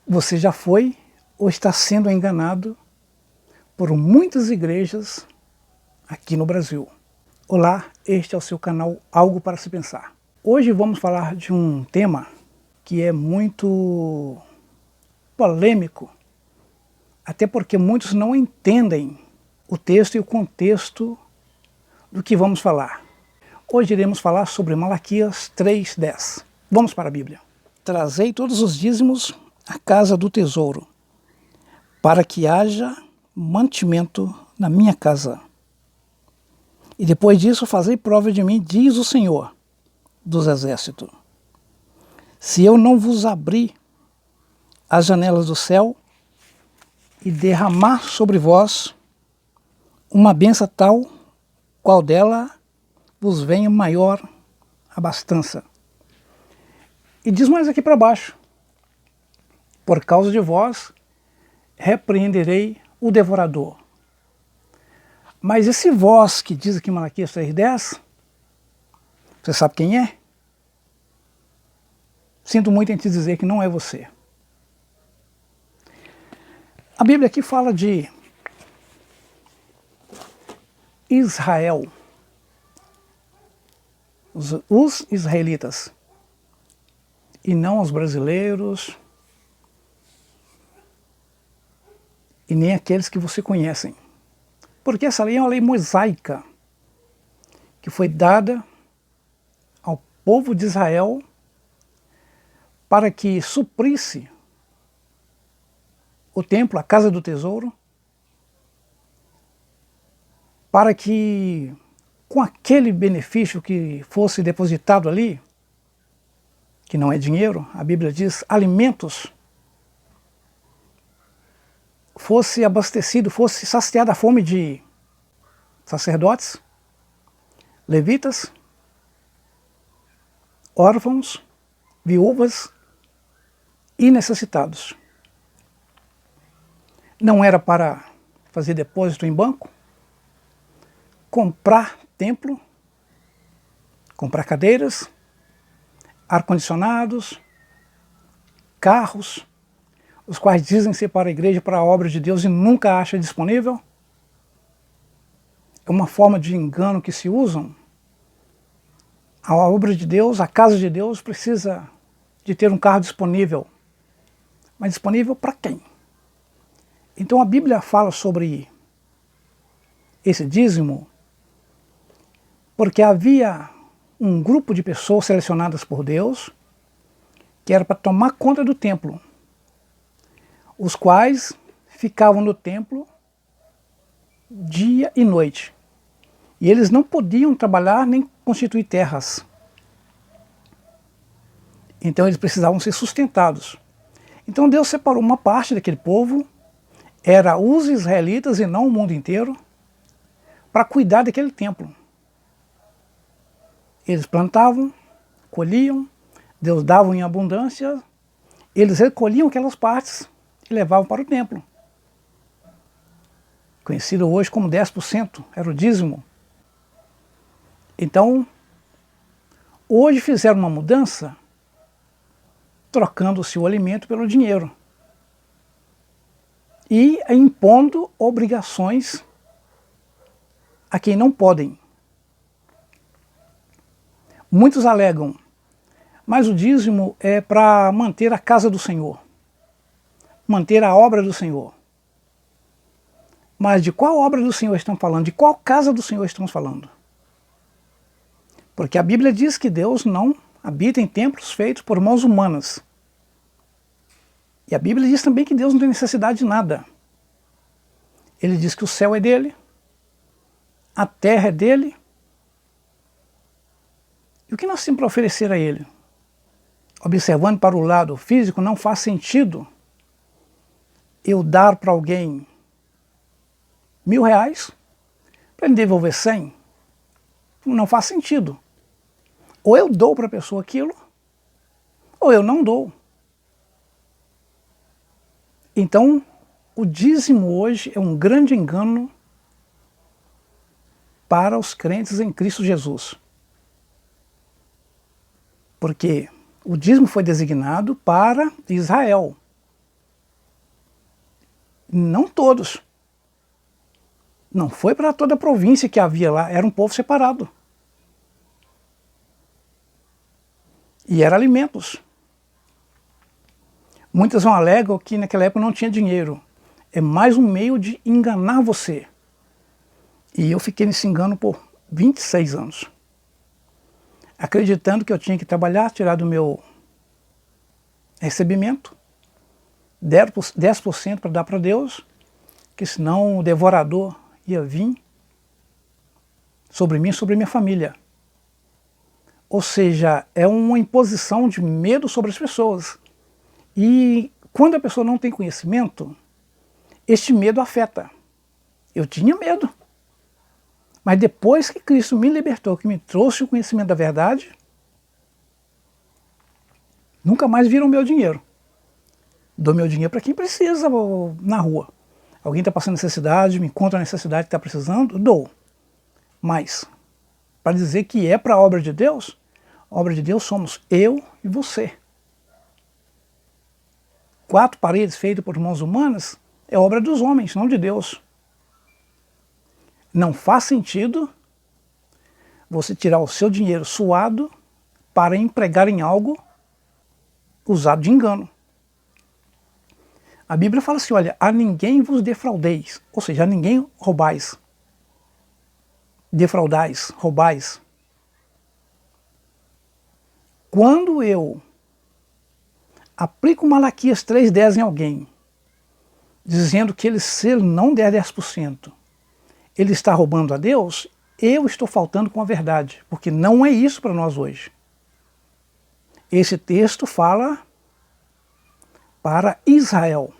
Você já foi ou está sendo enganado por muitas igrejas aqui no Brasil. Olá, este é o seu canal Algo para se Pensar. Hoje vamos falar de um tema que é muito polêmico, até porque muitos não entendem o texto e o contexto do que vamos falar. Hoje iremos falar sobre Malaquias 3:10. Vamos para a Bíblia. Trazei todos os dízimos à casa do tesouro, para que haja mantimento na minha casa. E depois disso fazei prova de mim, diz o Senhor dos Exércitos. Se eu não vos abrir as janelas do céu e derramar sobre vós uma bênção tal, qual dela vos venha maior abastança. E diz mais aqui para baixo: por causa de vós repreenderei o devorador. Mas esse vós que diz aqui em Malaquias 3:10, você sabe quem é? Sinto muito em te dizer que não é você. A Bíblia aqui fala de Israel, os israelitas, e não os brasileiros, e nem aqueles que você conhecem. Porque essa lei é uma lei mosaica, que foi dada ao povo de Israel para que suprisse o templo, a casa do tesouro, para que com aquele benefício que fosse depositado ali, que não é dinheiro, a Bíblia diz alimentos, fosse abastecido, fosse saciada a fome de sacerdotes, levitas, órfãos, viúvas e necessitados. Não era para fazer depósito em banco, comprar templo, comprar cadeiras, ar-condicionados, carros, os quais dizem ser para a igreja, para a obra de Deus e nunca acha disponível. É uma forma de engano que se usam. A obra de Deus, a casa de Deus precisa de ter um carro disponível. Mas disponível para quem? Então a Bíblia fala sobre esse dízimo porque havia um grupo de pessoas selecionadas por Deus que era para tomar conta do templo, os quais ficavam no templo dia e noite. E eles não podiam trabalhar nem constituir terras. Então eles precisavam ser sustentados. Então Deus separou uma parte daquele povo, era os israelitas e não o mundo inteiro, para cuidar daquele templo. Eles plantavam, colhiam, Deus dava em abundância, eles recolhiam aquelas partes e levavam para o templo. Conhecido hoje como 10%, era o dízimo. Então, hoje fizeram uma mudança, trocando-se o alimento pelo dinheiro e impondo obrigações a quem não podem. Muitos alegam, mas o dízimo é para manter a casa do Senhor, manter a obra do Senhor. Mas de qual obra do Senhor estão falando? De qual casa do Senhor estamos falando? Porque a Bíblia diz que Deus não habita em templos feitos por mãos humanas. E a Bíblia diz também que Deus não tem necessidade de nada. Ele diz que o céu é dele, a terra é dele. E o que nós temos para oferecer a ele? Observando para o lado físico, não faz sentido eu dar para alguém R$1.000 para ele devolver 100. Não faz sentido. Ou eu dou para a pessoa aquilo, ou eu não dou. Então, o dízimo hoje é um grande engano para os crentes em Cristo Jesus. Porque o dízimo foi designado para Israel. Não todos. Não foi para toda a província que havia lá, era um povo separado. E eram alimentos. Muitas vão alegam que naquela época não tinha dinheiro. É mais um meio de enganar você. E eu fiquei nesse engano por 26 anos. Acreditando que eu tinha que trabalhar, tirar do meu recebimento, 10% para dar para Deus, que senão o devorador ia vir sobre mim e sobre minha família. Ou seja, é uma imposição de medo sobre as pessoas. E quando a pessoa não tem conhecimento, este medo afeta. Eu tinha medo. Mas depois que Cristo me libertou, que me trouxe o conhecimento da verdade, nunca mais viram o meu dinheiro. Dou meu dinheiro para quem precisa na rua. Alguém está passando necessidade, me encontra a necessidade que está precisando, dou. Mas, para dizer que é para a obra de Deus somos eu e você. 4 paredes feitas por mãos humanas é obra dos homens, não de Deus. Não faz sentido você tirar o seu dinheiro suado para empregar em algo usado de engano. A Bíblia fala assim, olha, a ninguém vos defraudeis, ou seja, a ninguém roubais. Defraudais, roubais. Quando eu aplico Malaquias 3,10 em alguém, dizendo que ele, se ele não der 10%, ele está roubando a Deus, eu estou faltando com a verdade, porque não é isso para nós hoje. Esse texto fala para Israel.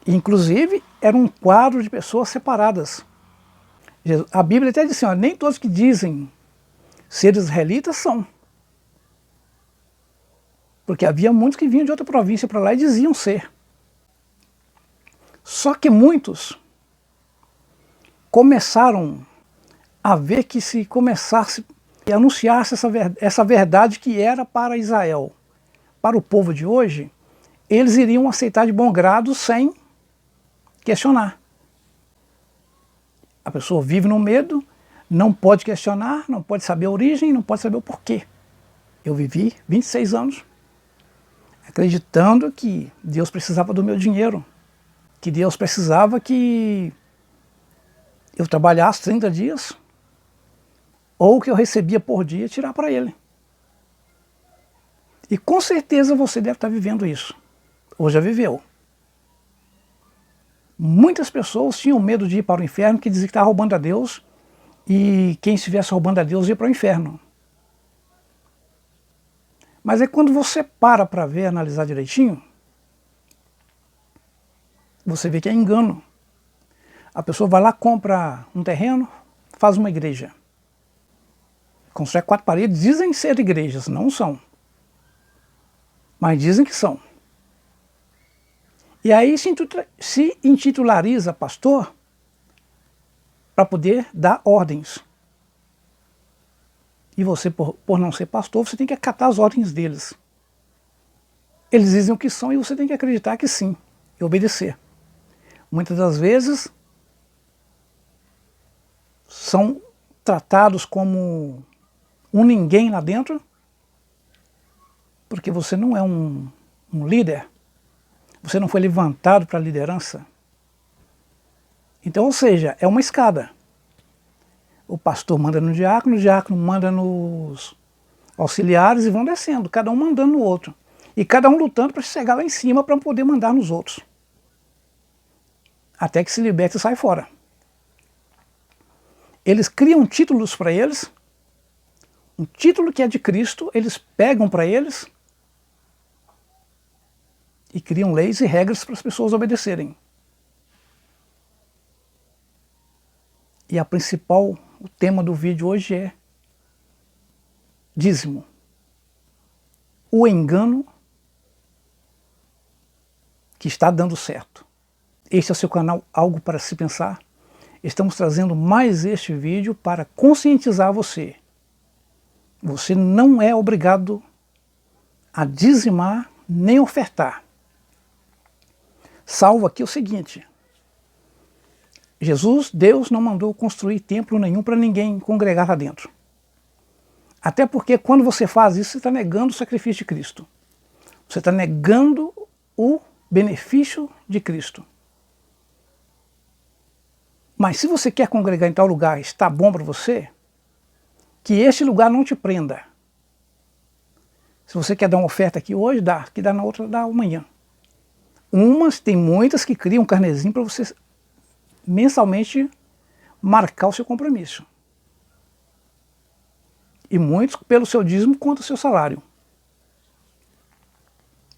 Inclusive, era um quadro de pessoas separadas. A Bíblia até diz assim, ó, nem todos que dizem ser israelitas são. Porque havia muitos que vinham de outra província para lá e diziam ser. Só que muitos começaram a ver que se começasse e anunciasse essa verdade que era para Israel, para o povo de hoje, eles iriam aceitar de bom grado sem questionar. A pessoa vive no medo, não pode questionar, não pode saber a origem, não pode saber o porquê. Eu vivi 26 anos acreditando que Deus precisava do meu dinheiro, que Deus precisava que eu trabalhasse 30 dias, ou que eu recebia por dia tirar para Ele. E com certeza você deve estar vivendo isso, ou já viveu. Muitas pessoas tinham medo de ir para o inferno, que diziam que estava roubando a Deus, e quem estivesse roubando a Deus ia para o inferno. Mas é quando você para ver, analisar direitinho, você vê que é engano. A pessoa vai lá, compra um terreno, faz uma igreja. Constrói 4 paredes, dizem ser igrejas, não são. Mas dizem que são. E aí se intitulariza pastor para poder dar ordens. E você, por não ser pastor, você tem que acatar as ordens deles. Eles dizem o que são e você tem que acreditar que sim, e obedecer. Muitas das vezes são tratados como um ninguém lá dentro, porque você não é um líder, você não foi levantado para a liderança. Então, ou seja, é uma escada. O pastor manda no diácono, o diácono manda nos auxiliares e vão descendo, cada um mandando no outro. E cada um lutando para chegar lá em cima para poder mandar nos outros. Até que se liberta e sai fora. Eles criam títulos para eles, um título que é de Cristo, eles pegam para eles e criam leis e regras para as pessoas obedecerem. E o tema do vídeo hoje é dízimo. O engano que está dando certo. Este é o seu canal Algo para se Pensar. Estamos trazendo mais este vídeo para conscientizar você. Você não é obrigado a dizimar nem ofertar. salvo aqui o seguinte: Jesus, Deus, não mandou construir templo nenhum para ninguém congregar lá dentro. Até porque quando você faz isso, você está negando o sacrifício de Cristo. Você está negando o benefício de Cristo. Mas se você quer congregar em tal lugar, está bom para você, que este lugar não te prenda. Se você quer dar uma oferta aqui hoje, dá. Que dá na outra, dá amanhã. Tem muitas que criam um carnezinho para você mensalmente marcar o seu compromisso. E muitos pelo seu dízimo conta o seu salário.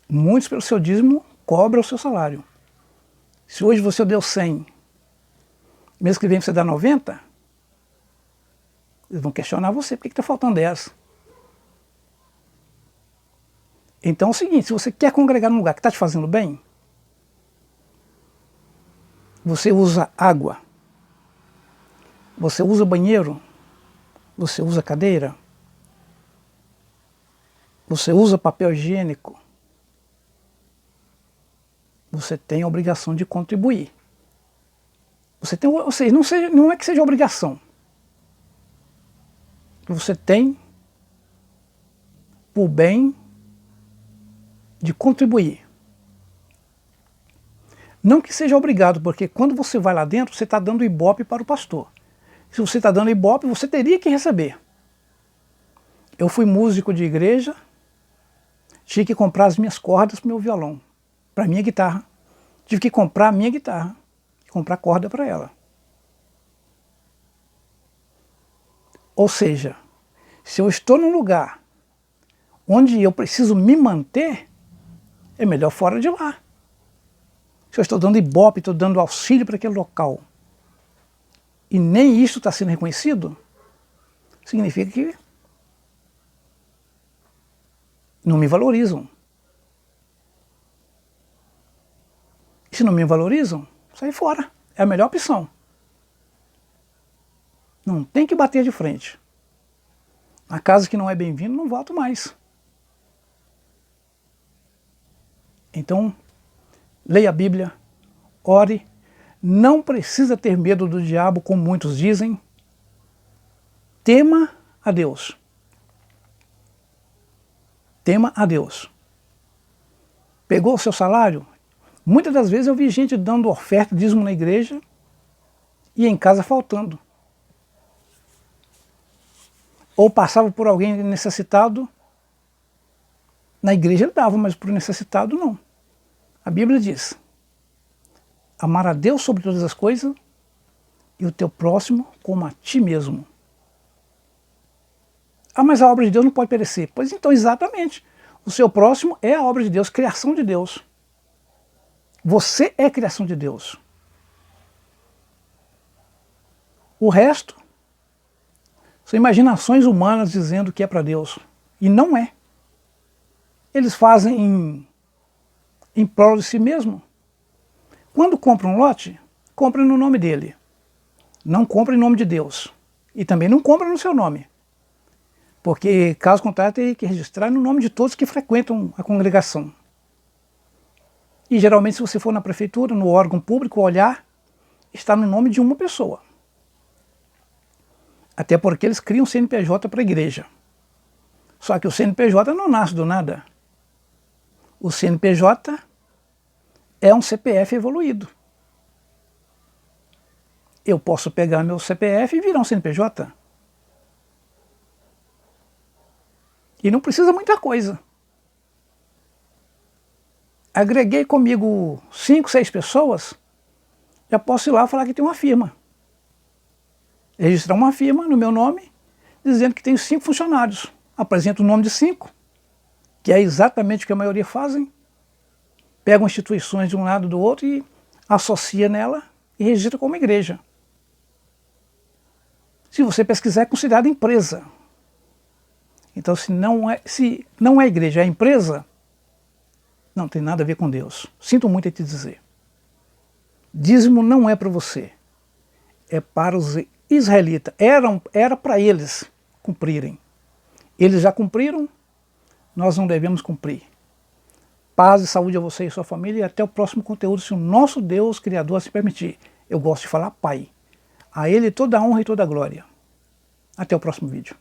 Muitos pelo seu dízimo cobram o seu salário. Se hoje você deu 100, mês que vem você dá 90, eles vão questionar você, por que está faltando 10? Então é o seguinte, se você quer congregar num lugar que está te fazendo bem, você usa água, você usa banheiro, você usa cadeira, você usa papel higiênico, você tem a obrigação de contribuir. Você tem, ou seja, não é que seja obrigação. Você tem por bem de contribuir. Não que seja obrigado, porque quando você vai lá dentro, você está dando ibope para o pastor. Se você está dando ibope, você teria que receber. Eu fui músico de igreja, tinha que comprar as minhas cordas para o meu violão, para a minha guitarra. Tive que comprar a minha guitarra, comprar corda para ela. Ou seja, se eu estou num lugar onde eu preciso me manter, é melhor fora de lá. Se eu estou dando ibope, estou dando auxílio para aquele local, e nem isso está sendo reconhecido, significa que não me valorizam. E se não me valorizam, sai fora. É a melhor opção. Não tem que bater de frente. Na casa que não é bem-vindo, não volto mais. Então, leia a Bíblia, ore, não precisa ter medo do diabo, como muitos dizem. Tema a Deus. Tema a Deus. Pegou o seu salário? Muitas das vezes eu vi gente dando oferta, dízimo na igreja e em casa faltando. Ou passava por alguém necessitado, na igreja ele dava, mas por necessitado não. A Bíblia diz: amar a Deus sobre todas as coisas e o teu próximo como a ti mesmo. Ah, mas a obra de Deus não pode perecer. Pois então, exatamente. O seu próximo é a obra de Deus, criação de Deus. Você é criação de Deus. O resto são imaginações humanas dizendo que é para Deus. E não é. Eles fazem em prol de si mesmo. Quando compra um lote, compra no nome dele. Não compra em nome de Deus. E também não compra no seu nome. Porque, caso contrário, tem que registrar no nome de todos que frequentam a congregação. E geralmente, se você for na prefeitura, no órgão público, olhar, está no nome de uma pessoa. Até porque eles criam CNPJ para a igreja. Só que o CNPJ não nasce do nada. O CNPJ é um CPF evoluído. Eu posso pegar meu CPF e virar um CNPJ. E não precisa muita coisa. Agreguei comigo 5, 6 pessoas, já posso ir lá falar que tem uma firma. Registrar uma firma no meu nome, dizendo que tenho 5 funcionários. Apresento o nome de 5, que é exatamente o que a maioria fazem. Pegam instituições de um lado do outro e associa nela e registra como igreja. Se você pesquisar, é considerado empresa. Então, se não é igreja, é empresa, não tem nada a ver com Deus. Sinto muito em te dizer. Dízimo não é para você. É para os israelitas. Era para eles cumprirem. Eles já cumpriram, nós não devemos cumprir. Paz e saúde a você e sua família, e até o próximo conteúdo, se o nosso Deus Criador assim permitir. Eu gosto de falar Pai. A Ele toda a honra e toda a glória. Até o próximo vídeo.